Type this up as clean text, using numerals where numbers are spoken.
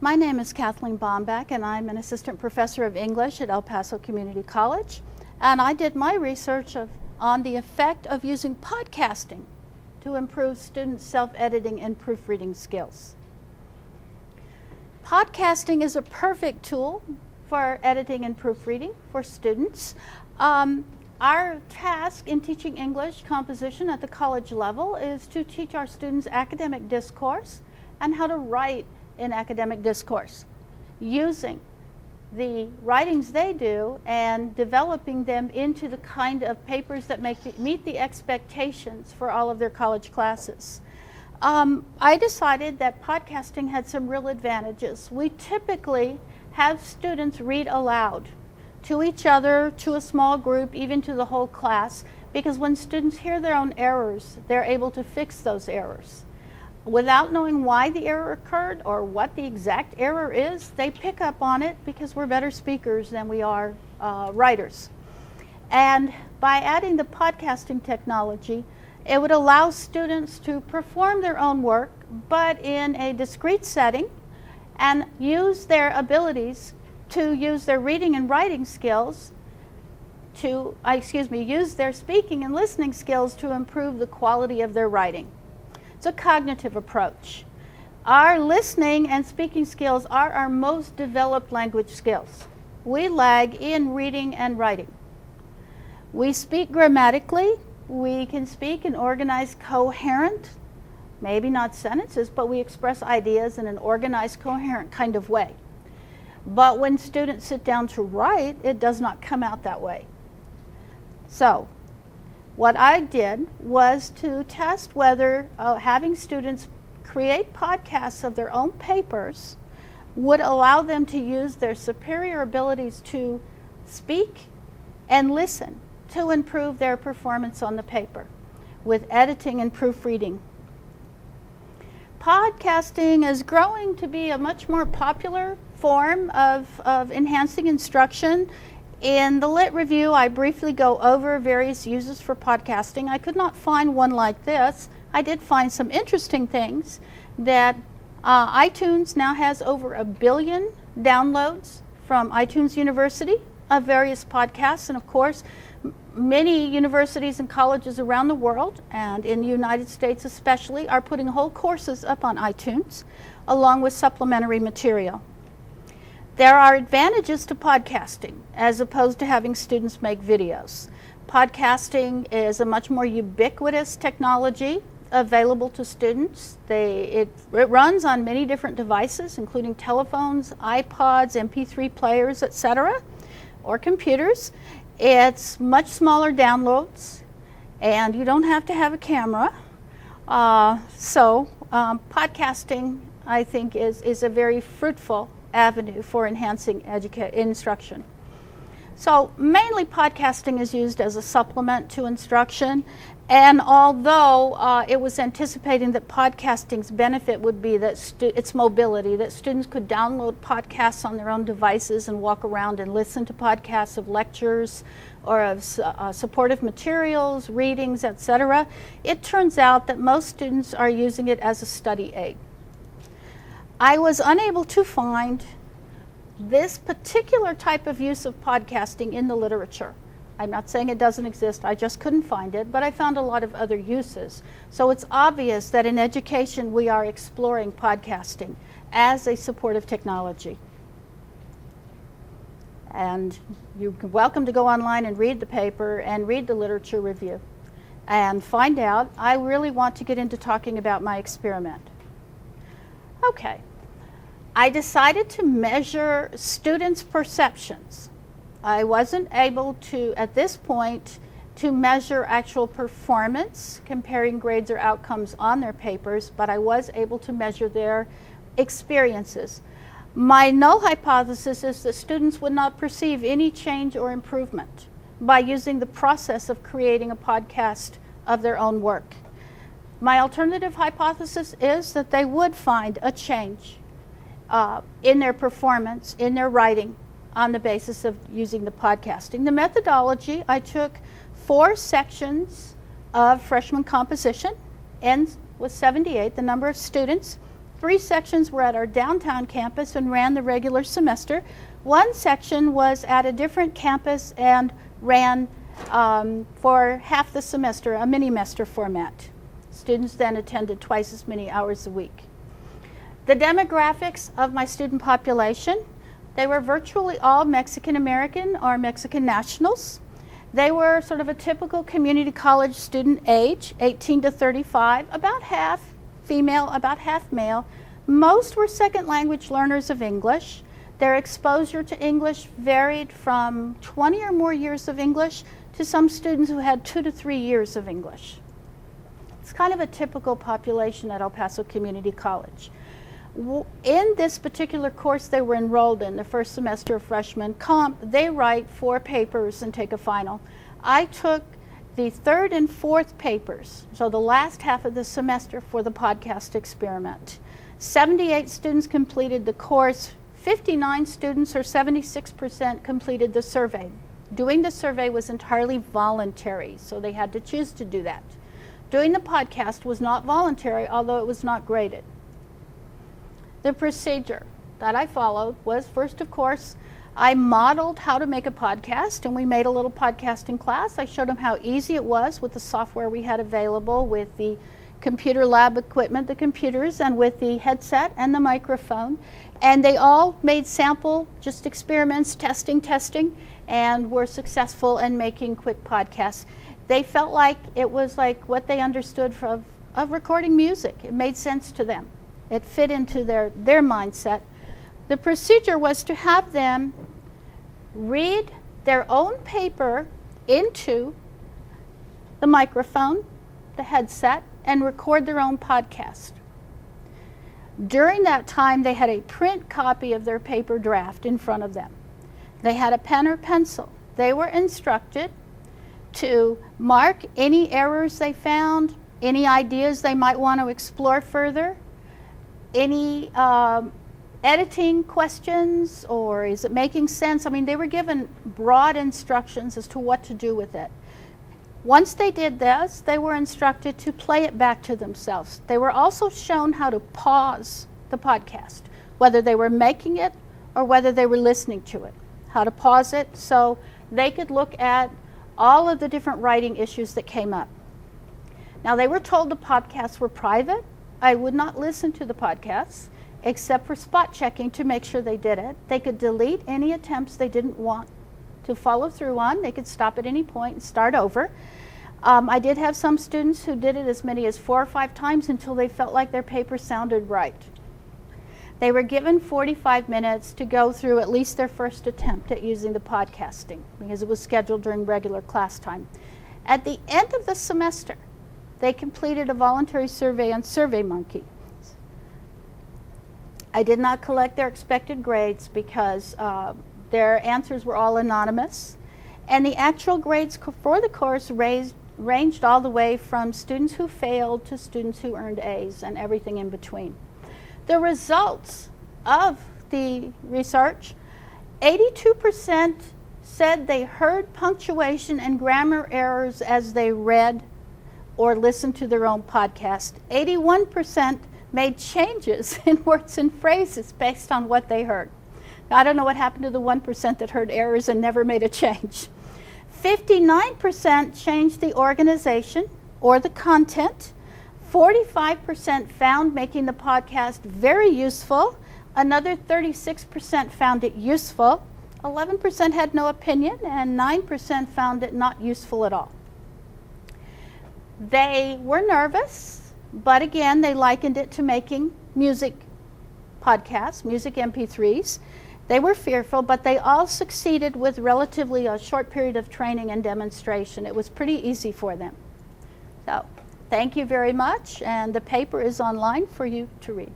My name is Kathleen Bombach, and I'm an assistant professor of English at El Paso Community College. And I did my research on the effect of using podcasting to improve students' self-editing and proofreading skills. Podcasting is a perfect tool for editing and proofreading for students. Our task in teaching English composition at the college level is to teach our students academic discourse and how to write in academic discourse, using the writings they do and developing them into the kind of papers that meet the expectations for all of their college classes. I decided that podcasting had some real advantages. We typically have students read aloud to each other, to a small group, even to the whole class, because when students hear their own errors, they're able to fix those errors. Without knowing why the error occurred or what the exact error is, they pick up on it because we're better speakers than we are writers. And by adding the podcasting technology, it would allow students to perform their own work, but in a discrete setting, and use their abilities to use their reading and writing skills to, use their speaking and listening skills to improve the quality of their writing. It's a cognitive approach. Our listening and speaking skills are our most developed language skills. We lag in reading and writing. We speak grammatically. We can speak and organize coherent, maybe not sentences, but we express ideas in an organized, coherent kind of way. But when students sit down to write, it does not come out that way. So, what I did was to test whether having students create podcasts of their own papers would allow them to use their superior abilities to speak and listen to improve their performance on the paper with editing and proofreading. Podcasting is growing to be a much more popular form of enhancing instruction. In the Lit Review, I briefly go over various uses for podcasting. I could not find one like this. I did find some interesting things that iTunes now has over 1 billion downloads from iTunes University of various podcasts, and of course, many universities and colleges around the world, and in the United States especially, are putting whole courses up on iTunes, along with supplementary material. There are advantages to podcasting as opposed to having students make videos. Podcasting is a much more ubiquitous technology available to students. It runs on many different devices, including telephones, iPods, MP3 players, etc., or computers. It's much smaller downloads, and you don't have to have a camera. Podcasting, I think, is a very fruitful avenue for enhancing instruction. So mainly podcasting is used as a supplement to instruction, and although it was anticipating that podcasting's benefit would be that its mobility, that students could download podcasts on their own devices and walk around and listen to podcasts of lectures or of supportive materials, readings, etc., it turns out that most students are using it as a study aid. I was unable to find this particular type of use of podcasting in the literature. I'm not saying it doesn't exist, I just couldn't find it, but I found a lot of other uses. So it's obvious that in education we are exploring podcasting as a supportive technology. And you're welcome to go online and read the paper and read the literature review and find out. I really want to get into talking about my experiment. Okay. I decided to measure students' perceptions. I wasn't able to, at this point, to measure actual performance, comparing grades or outcomes on their papers, but I was able to measure their experiences. My null hypothesis is that students would not perceive any change or improvement by using the process of creating a podcast of their own work. My alternative hypothesis is that they would find a change in their performance, in their writing, on the basis of using the podcasting. The methodology, I took 4 sections of freshman composition, N was 78, the number of students, 3 sections were at our downtown campus and ran the regular semester. 1 section was at a different campus and ran for half the semester, a mini-mester format. Students then attended twice as many hours a week. The demographics of my student population, they were virtually all Mexican American or Mexican nationals. They were sort of a typical community college student age, 18 to 35, about half female, about half male. Most were second language learners of English. Their exposure to English varied from 20 or more years of English to some students who had 2 to 3 years of English. It's kind of a typical population at El Paso Community College. In this particular course they were enrolled in, the first semester of freshman comp, they write 4 papers and take a final. I took the 3rd and 4th papers, so the last half of the semester, for the podcast experiment. 78 students completed the course. 59 students, or 76%, completed the survey. Doing the survey was entirely voluntary, so they had to choose to do that. Doing the podcast was not voluntary, although it was not graded. The procedure that I followed was, first, of course, I modeled how to make a podcast, and we made a little podcasting class. I showed them how easy it was with the software we had available, with the computer lab equipment, the computers, and with the headset and the microphone. And they all made sample, just experiments, testing, and were successful in making quick podcasts. They felt like it was like what they understood of recording music. It made sense to them. It fit into their mindset. The procedure was to have them read their own paper into the microphone, the headset, and record their own podcast. During that time, they had a print copy of their paper draft in front of them. They had a pen or pencil. They were instructed to mark any errors they found, any ideas they might want to explore further, any editing questions, or is it making sense? I mean, they were given broad instructions as to what to do with it. Once they did this, they were instructed to play it back to themselves. They were also shown how to pause the podcast, whether they were making it or whether they were listening to it, how to pause it so they could look at all of the different writing issues that came up. Now, they were told the podcasts were private. I would not listen to the podcasts except for spot checking to make sure they did it. They could delete any attempts they didn't want to follow through on. They could stop at any point and start over. I did have some students who did it as many as 4 or 5 times until they felt like their paper sounded right. They were given 45 minutes to go through at least their first attempt at using the podcasting, because it was scheduled during regular class time. At the end of the semester, they completed a voluntary survey on SurveyMonkey. I did not collect their expected grades because their answers were all anonymous, and the actual grades for the course ranged all the way from students who failed to students who earned A's and everything in between. The results of the research, 82% said they heard punctuation and grammar errors as they read or listened to their own podcast. 81% made changes in words and phrases based on what they heard. Now, I don't know what happened to the 1% that heard errors and never made a change. 59% changed the organization or the content. 45% found making the podcast very useful. Another 36% found it useful. 11% had no opinion, and 9% found it not useful at all. They were nervous, but again, they likened it to making music podcasts, music MP3s. They were fearful, but they all succeeded with relatively a short period of training and demonstration. It was pretty easy for them. So, thank you very much, and the paper is online for you to read.